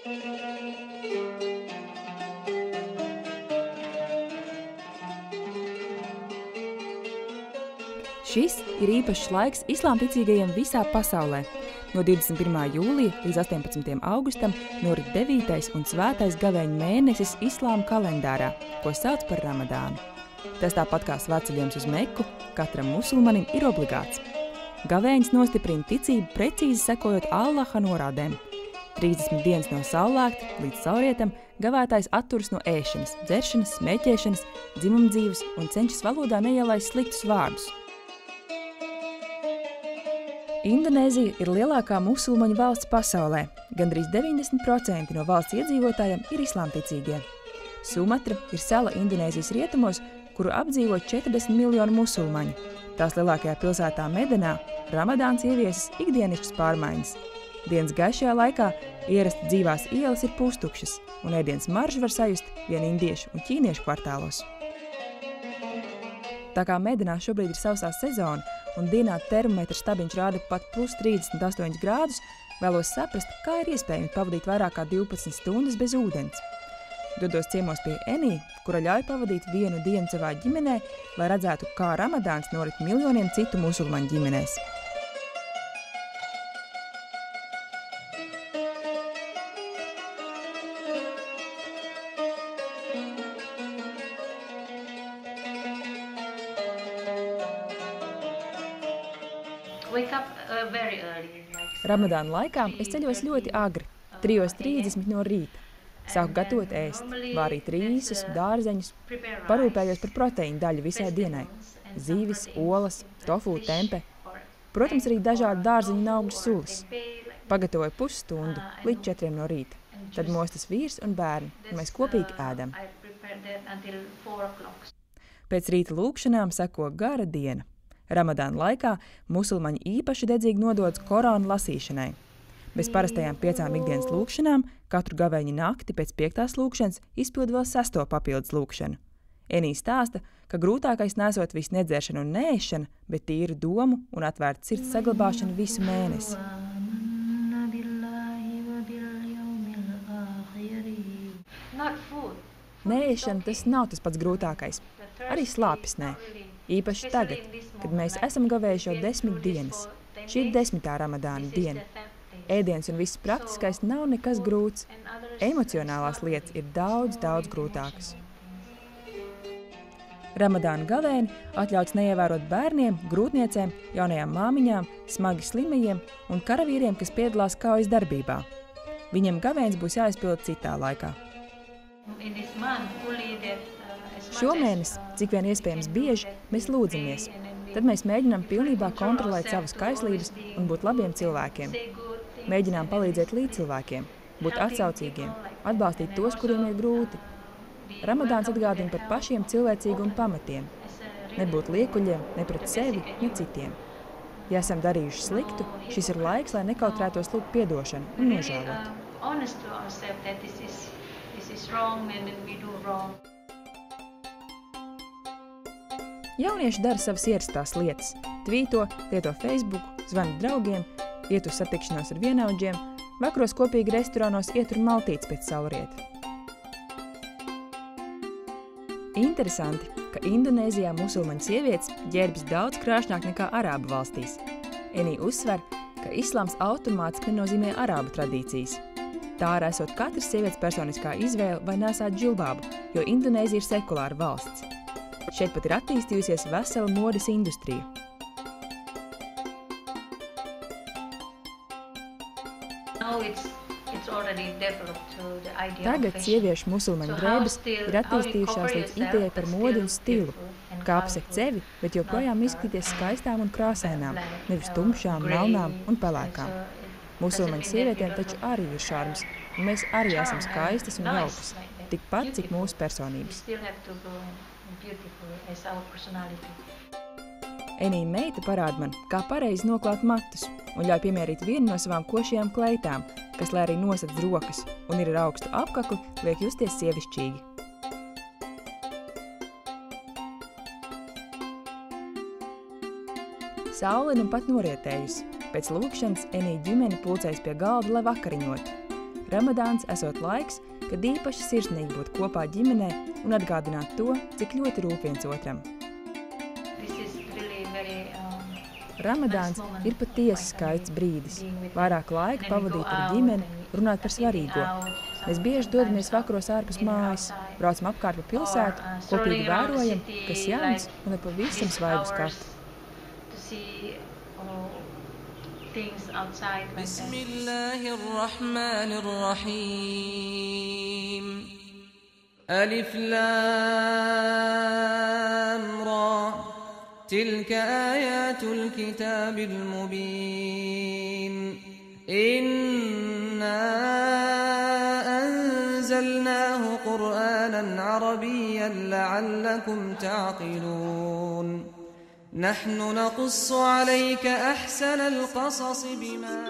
Šis ir īpašs laiks islāmticīgajiem visā pasaulē. No 21. jūlija līdz 18. augustam norit 9. un svētais gavēņa mēnesis islāma kalendārā, ko sauc par Ramadānu. Tas tāpat kā svētceļojums uz Meku, katram musulmanim ir obligāts. Gavēņs nostiprina ticību precīzi sekojot Allaha norādēm. 30 dienas no saulēkta līdz saulrietam gavētājs atturas no ēšanas, dzeršanas, smēķēšanas, dzimumdzīves un cenšas valodā neielaist sliktus vārdus. Indonēzija ir lielākā musulmaņu valsts pasaulē. Gandrīz 90% no valsts iedzīvotājiem ir islāmticīgie. Sumatra ir sala Indonēzijas rietumos, kuru apdzīvo 40 miljonu musulmaņu. Tās lielākajā pilsētā Medanā Ramadāns ieviesis ikdienišķas pārmaiņas. Dienas gaišajā laikā ierasti dzīvās ielas ir pustukšas, un ēdienas maržu var sajust vien indiešu un ķīniešu kvartālos. Tā kā Medanā šobrīd ir sausā sezona, un dienā termometra stabiņš rāda pat plus 38 grādus, vēlos saprast, kā ir iespējami pavadīt vairāk kā 12 stundas bez ūdens. Dodos ciemos pie Enī, kura ļauj pavadīt vienu dienu savā ģimenē, lai redzētu, kā Ramadāns norit miljoniem citu musulmaņu ģimenēs. Ramadāna laikā es ceļos ļoti agri, 3:30 no rīta. Sāku gatavot ēst, vārīt rīsus, dārzeņus, parūpējos par proteīnu daļu visai dienai. Zīvis, olas, tofu, tempe. Protams, arī dažādi dārzeņu un augļu sulas. Pagatavoju pusstundu līdz 4 no rīta. Tad mostas vīrs un bērni, un mēs kopīgi ēdam. Pēc rīta lūkšanām seko gara diena. Ramadāna laikā musulmaņi īpaši dedzīgi nododas Korāna lasīšanai. Bez parastajām 5 ikdienas lūkšanām katru gavēņa nakti pēc 5. lūkšanas izpild vēl 6. papildus lūkšanu. Enī stāsta, ka grūtākais nesot visu nedzeršanu un neēšana, bet tīru domu un atvērtu sirds saglabāšanu visu mēnesi. Neēšana tas nav tas pats grūtākais. Arī slāpes nē. Īpaši tagad, kad mēs esam gavējuši jau 10 dienas. Šī ir 10. Ramadāna diena. Ēdiens un viss praktiskais nav nekas grūts. Emocionālās lietas ir daudz grūtākas. Ramadāna gavēni atļauts neievērot bērniem, grūtniecēm, jaunajām māmiņām, smagi slimajiem un karavīriem, kas piedalās kaujas darbībā. Viņiem gavēns būs jāizpild citā laikā. Šomēnes, cik vien iespējams bieži, mēs lūdzamies. Tad mēs mēģinām pilnībā kontrolēt savas kaislības un būt labiem cilvēkiem. Mēģinām palīdzēt līdzcilvēkiem, būt atsaucīgiem, atbalstīt tos, kuriem ir grūti. Ramadāns atgādina par pašiem cilvēcīguma pamatiem. Nebūt liekuļiem ne pret sevi, ne citiem. Ja esam darījuši sliktu, šis ir laiks, lai nekautrētos lūgt piedošanu un nožēlot. Jaunieši dara savas ierastās lietas. Tvīto, lieto Facebook, zvana draugiem, iet uz satikšanos ar vienaudžiem, vakaros kopīgi restorānos ietur maltītes pēc saulrieta. Interesanti, ka Indonēzijā musulmaņu sievietes ģērbjas daudz krāšņāk nekā arābu valstīs. Enī uzsver, ka islāms automātiski nenozīmē arābu tradīcijas. Tā arī esot katras sievietes personiskā izvēle vai nesāt džilbābu, jo Indonēzija ir sekulāra valsts. Šeit pat ir attīstījusies vesela modes industrija. Tagad sieviešu musulmaņu drēbes ir attīstījušās līdz idejai par modi un stilu, kā apsekt sevi, bet joprojām izskatīties skaistām un krāsainām, nevis tumšām, melnām un pelēkām. Musulmaņu sievietēm taču arī ir šarms, un mēs arī esam skaistas un jaukas, tikpat cik mūsu personības. Enī meita parāda man, kā pareizi noklāt matus un ļauj piemērīt vienu no savām košajām kleitām, kas, lai arī nosedz rokas un ir ar augstu apkakli, liek justies sievišķīgi. Saule nu pat norietējusi. Pēc lūkšanas Enī ģimene pulcējas pie galda, lai vakariņotu. Ramadāns esot laiks, kad īpaši sirsnīgi būt kopā ģimenē un atgādināt to, cik ļoti rūp viens otram. Ramadāns ir patiesi skaists brīdis. Vairāk laika pavadīt ar ģimeni, runāt par svarīgo. Mēs bieži dodamies vakaros ārpus mājas, braucam apkārt pa pilsētu, kopīgi vērojam, kas jauns un ar pavisam svaigu skatu. Alif Lam Ra تلك آيات الكتاب المبين إنا أنزلناه قرآنا عربيا لعلكم تعقلون نحن نقص عليك أحسن القصص بما